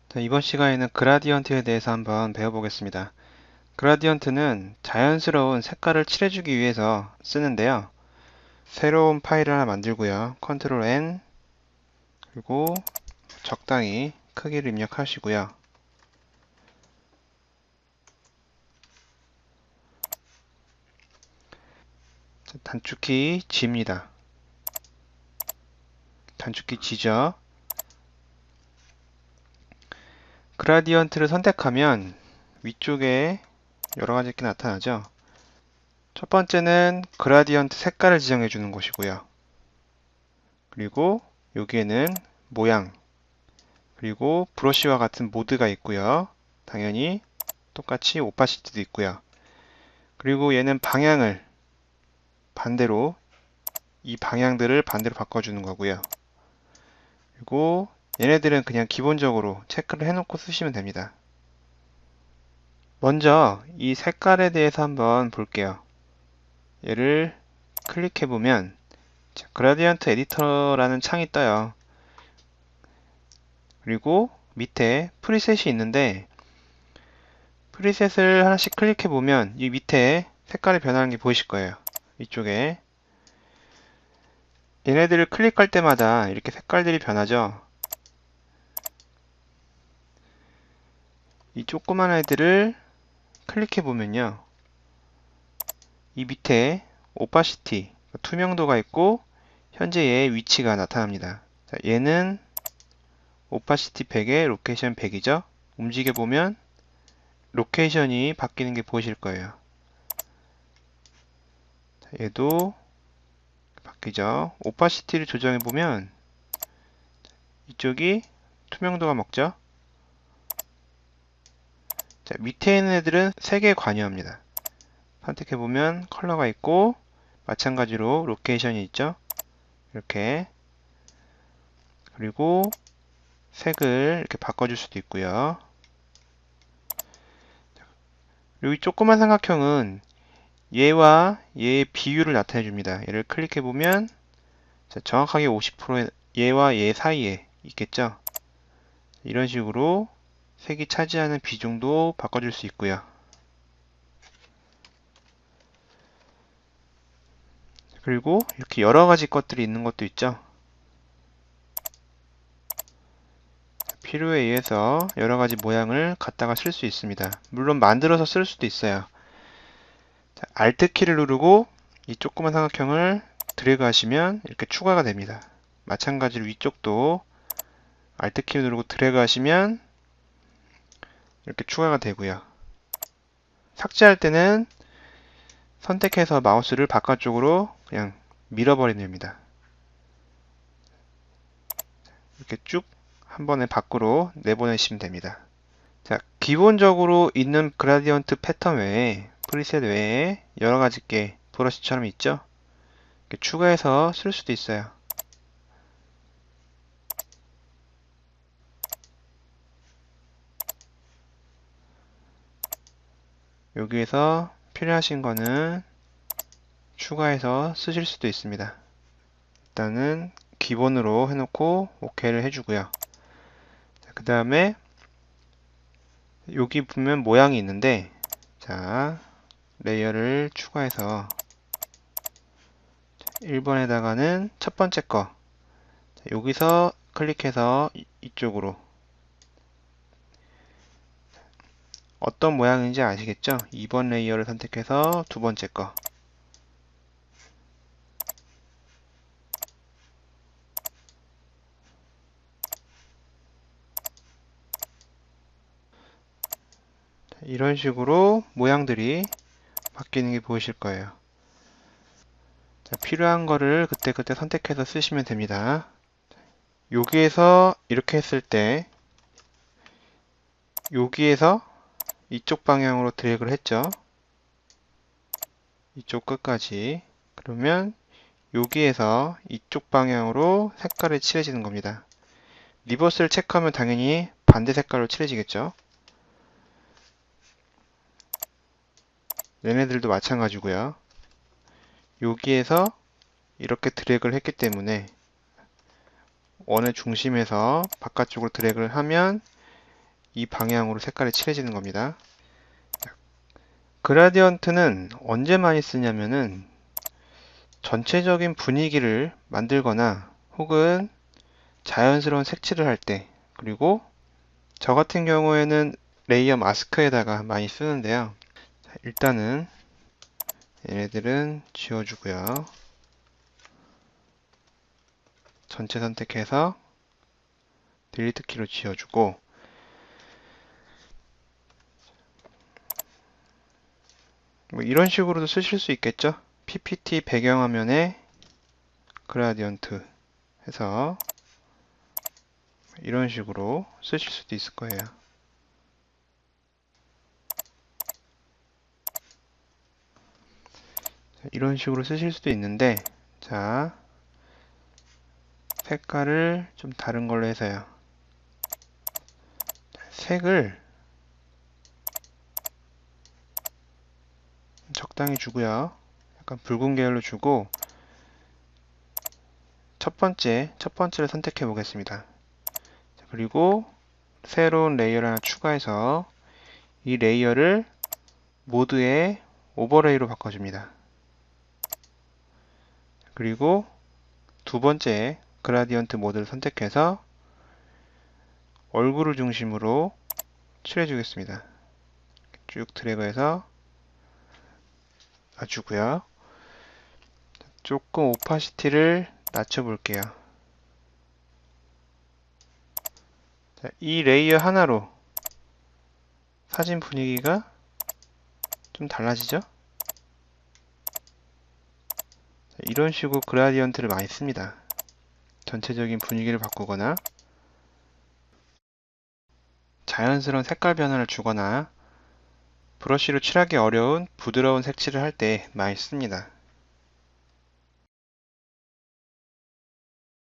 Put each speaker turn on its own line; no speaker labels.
자, 이번 시간에는 그라디언트에 대해서 한번 배워보겠습니다. 그라디언트는 자연스러운 색깔을 칠해주기 위해서 쓰는데요. 새로운 파일을 하나 만들고요. 컨트롤 N 그리고 적당히 크기를 입력하시고요. 단축키 G입니다. 단축키 G죠. 그라디언트를 선택하면 위쪽에 여러 가지 게 나타나죠. 첫 번째는 그라디언트 색깔을 지정해 주는 곳이고요. 그리고 여기에는 모양, 그리고 브러쉬와 같은 모드가 있고요. 당연히 똑같이 오파시티도 있고요. 그리고 얘는 방향을 반대로, 이 방향들을 반대로 바꿔주는 거고요. 그리고 얘네들은 그냥 기본적으로 체크를 해놓고 쓰시면 됩니다. 먼저 이 색깔에 대해서 한번 볼게요. 얘를 클릭해보면 그라디언트 에디터라는 창이 떠요. 그리고 밑에 프리셋이 있는데 프리셋을 하나씩 클릭해보면 이 밑에 색깔이 변하는 게 보이실 거예요. 이쪽에 얘네들을 클릭할 때마다 이렇게 색깔들이 변하죠. 이 조그만 애들을 클릭해보면요. 이 밑에 오파시티, 투명도가 있고 현재 얘의 위치가 나타납니다. 자, 얘는 오파시티 100에 로케이션 100이죠. 움직여보면 로케이션이 바뀌는 게 보이실 거예요. 자, 얘도 바뀌죠. 오파시티를 조정해보면 이쪽이 투명도가 먹죠. 자, 밑에 있는 애들은 색에 관여합니다. 선택해보면 컬러가 있고 마찬가지로 로케이션이 있죠. 이렇게 그리고 색을 이렇게 바꿔줄 수도 있고요. 여기 조그만 삼각형은 얘와 얘의 비율을 나타내 줍니다. 얘를 클릭해 보면 정확하게 50% 얘와 얘 사이에 있겠죠. 이런 식으로 색이 차지하는 비중도 바꿔줄 수 있고요. 그리고 이렇게 여러 가지 것들이 있는 것도 있죠. 필요에 의해서 여러 가지 모양을 갖다가 쓸 수 있습니다. 물론 만들어서 쓸 수도 있어요. 자, Alt 키를 누르고 이 조그만 삼각형을 드래그 하시면 이렇게 추가가 됩니다. 마찬가지로 위쪽도 Alt 키 누르고 드래그 하시면 이렇게 추가가 되고요. 삭제할 때는 선택해서 마우스를 바깥쪽으로 그냥 밀어버리면 됩니다. 이렇게 쭉 한 번에 밖으로 내보내시면 됩니다. 자, 기본적으로 있는 그라디언트 패턴 외에 프리셋 외에 여러 가지 게 브러쉬처럼 있죠? 이렇게 추가해서 쓸 수도 있어요. 여기에서 필요하신 거는 추가해서 쓰실 수도 있습니다. 일단은 기본으로 해놓고 OK를 해주고요. 그 다음에 여기 보면 모양이 있는데 자 레이어를 추가해서 1번에다가는 첫 번째 거 여기서 클릭해서 이쪽으로 어떤 모양인지 아시겠죠? 2번 레이어를 선택해서 두 번째 거 이런 식으로 모양들이 바뀌는 게 보이실 거예요. 자, 필요한 거를 그때그때 선택해서 쓰시면 됩니다. 여기에서 이렇게 했을 때 여기에서 이쪽 방향으로 드래그를 했죠. 이쪽 끝까지. 그러면 여기에서 이쪽 방향으로 색깔이 칠해지는 겁니다. 리버스를 체크하면 당연히 반대 색깔로 칠해지겠죠. 얘네들도 마찬가지고요. 여기에서 이렇게 드래그를 했기 때문에 원의 중심에서 바깥쪽으로 드래그를 하면 이 방향으로 색깔이 칠해지는 겁니다. 그라디언트는 언제 많이 쓰냐면은 전체적인 분위기를 만들거나 혹은 자연스러운 색칠을 할 때, 그리고 저 같은 경우에는 레이어 마스크에다가 많이 쓰는데요. 일단은 얘네들은 지워주고요. 전체 선택해서 딜리트 키로 지워주고, 뭐 이런 식으로도 쓰실 수 있겠죠? PPT 배경화면에 그라디언트 해서 이런 식으로 쓰실 수도 있을 거예요. 이런 식으로 쓰실 수도 있는데, 자, 색깔을 좀 다른 걸로 해서요. 색을 적당히 주고요. 약간 붉은 계열로 주고, 첫 번째를 선택해 보겠습니다. 그리고 새로운 레이어를 하나 추가해서 이 레이어를 모드의 오버레이로 바꿔줍니다. 그리고 두 번째 그라디언트 모드를 선택해서 얼굴을 중심으로 칠해주겠습니다. 쭉 드래그해서 놔주고요. 조금 오파시티를 낮춰볼게요. 자, 이 레이어 하나로 사진 분위기가 좀 달라지죠? 자, 이런 식으로 그라디언트를 많이 씁니다. 전체적인 분위기를 바꾸거나 자연스러운 색깔 변화를 주거나 브러쉬로 칠하기 어려운 부드러운 색칠을 할 때 많이 씁니다.